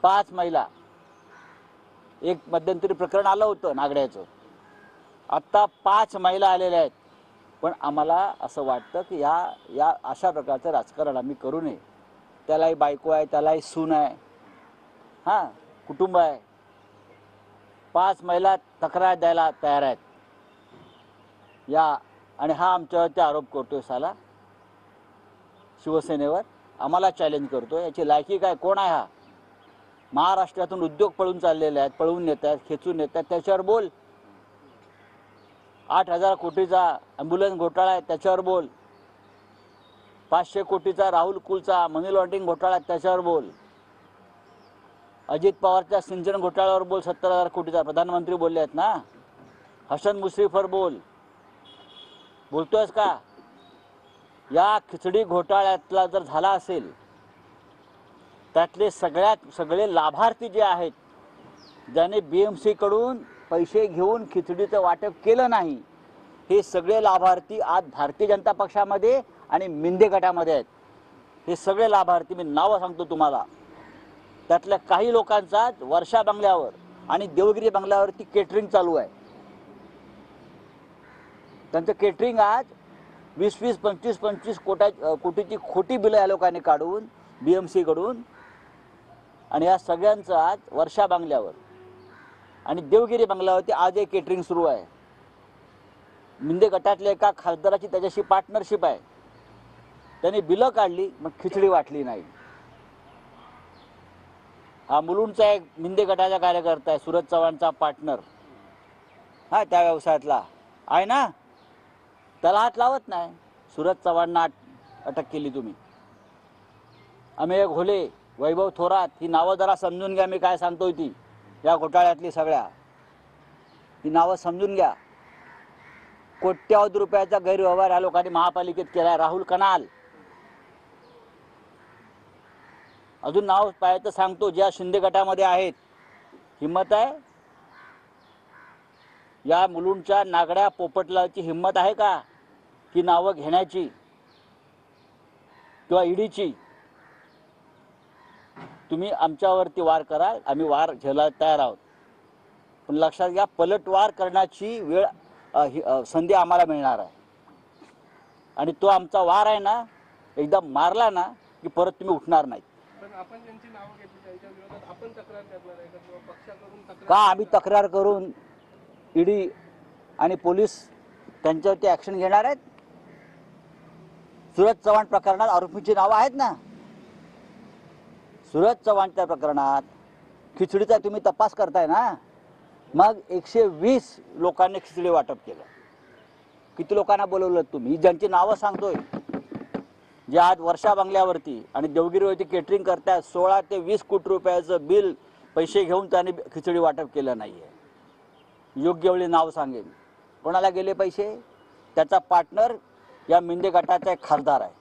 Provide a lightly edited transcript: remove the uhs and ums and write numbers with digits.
5 महिला, एक मध्यंतरी प्रकरण आलं होतं नागड्याचं, आत्ता 5 महिला आलेल्या आहेत. पण आम्हाला असं वाटतं की या अशा प्रकारचं राजकारण आम्ही करू नये. त्यालाही बायको आहे, त्यालाही सून आहे, हां कुटुंब आहे. 5 महिला तक्रार द्यायला तयार आहेत या, आणि हा आमच्यावरती आरोप करतोय साला शिवसेनेवर, आम्हाला चॅलेंज करतो. याची लायकी काय? कोण आहे हा? महाराष्ट्रातून उद्योग पळून चाललेले आहेत, पळवून नेत आहेत, खेचून नेत आहेत, त्याच्यावर बोल. 8,000 कोटीचा ॲम्ब्युलन्स घोटाळा आहे, त्याच्यावर बोल. 500 कोटीचा राहुल कुलचा मनी लॉन्ड्रिंग घोटाळा आहे, त्याच्यावर बोल. अजित पवारच्या सिंचन घोटाळ्यावर बोल, 70,000 कोटीचा, प्रधानमंत्री बोलले आहेत ना. हसन मुश्रीफवर बोल. बोलतोयस का? या खिचडी घोटाळ्यातला जर झाला असेल, त्यातले सगळे लाभार्थी जे आहेत, ज्याने BMC कडून पैसे घेऊन खिचडीचं वाटप केलं नाही, हे सगळे लाभार्थी आज भारतीय जनता पक्षामध्ये आणि मिंदे गटामध्ये आहेत. हे सगळे लाभार्थी, मी नावं सांगतो तुम्हाला. त्यातल्या काही लोकांचा वर्षा बंगल्यावर आणि देवगिरी बंगल्यावरती केटरिंग चालू आहे. त्यांचं केटरिंग आज 20-20, 25-25 कोटीची खोटी बिलं या लोकांनी काढून BMC कडून, आणि या सगळ्यांचं आज वर्षा बंगल्यावर आणि देवगिरी बंगल्यावरती आज एक केटरिंग सुरू आहे. मिंदे गटातल्या एका खासदाराची त्याच्याशी पार्टनरशिप आहे. त्यांनी बिलं काढली, मग खिचडी वाटली नाही. हा मुलुंडचा एक मिंदे गटाचा कार्यकर्ता आहे, सूरज चव्हाणचा पार्टनर, हा त्या व्यवसायातला आहे ना, त्याला हात लावत नाही. सूरज चव्हाणना अटक केली तुम्ही. अमेय घोले, वैभव थोरात, ही नावं जरा समजून घ्या. मी काय सांगतोय ती या घोटाळ्यातली सगळ्या ही नावं समजून घ्या. कोट्यावधी रुपयाचा गैरव्यवहार या लोकांनी महापालिकेत केला. राहुल कनाल, अजून नाव पाहिजे तर सांगतो, ज्या शिंदे गटामध्ये आहेत. हिम्मत आहे या मुलुंडच्या नागड्या पोपटलाची? हिम्मत आहे का की नावं घेण्याची किंवा ईडीची? तुम्ही आमच्यावरती वार कराल, आम्ही वार झेलायला तयार आहोत. पण लक्षात घ्या, पलटवार करण्याची वेळ संधी आम्हाला मिळणार आहे. आणि तो आमचा वार आहे ना, एकदा मारला ना की परत तुम्ही उठणार नाही. आपण ज्यांची नावं घेतली त्यांच्या विरोधात आपण तक्रार करणार आहे का, किंवा पक्षाकडून तक्रार का? आम्ही तक्रार करून ईडी आणि पोलीस त्यांच्यावरती ॲक्शन घेणार आहेत. सूरज चव्हाण प्रकरणात आरोपींची नावं आहेत ना. सूरज चव्हाणच्या प्रकरणात खिचडीचा तुम्ही तपास करताय ना, मग 120 लोकांनी खिचडी वाटप केलं. किती लोकांना बोलवलं तुम्ही? ज्यांची नावं सांगतोय, जे आज वर्षा बंगल्यावरती आणि देवगिरीवरती केटरिंग करतायत, 16 ते 20 कोटी रुपयाचं बिल पैसे घेऊन त्यांनी खिचडी वाटप केलं नाही आहे. योग्य वेळी नाव सांगेन. कोणाला गेले पैसे? त्याचा पार्टनर या मिंदे गटाचा एक खासदार आहे.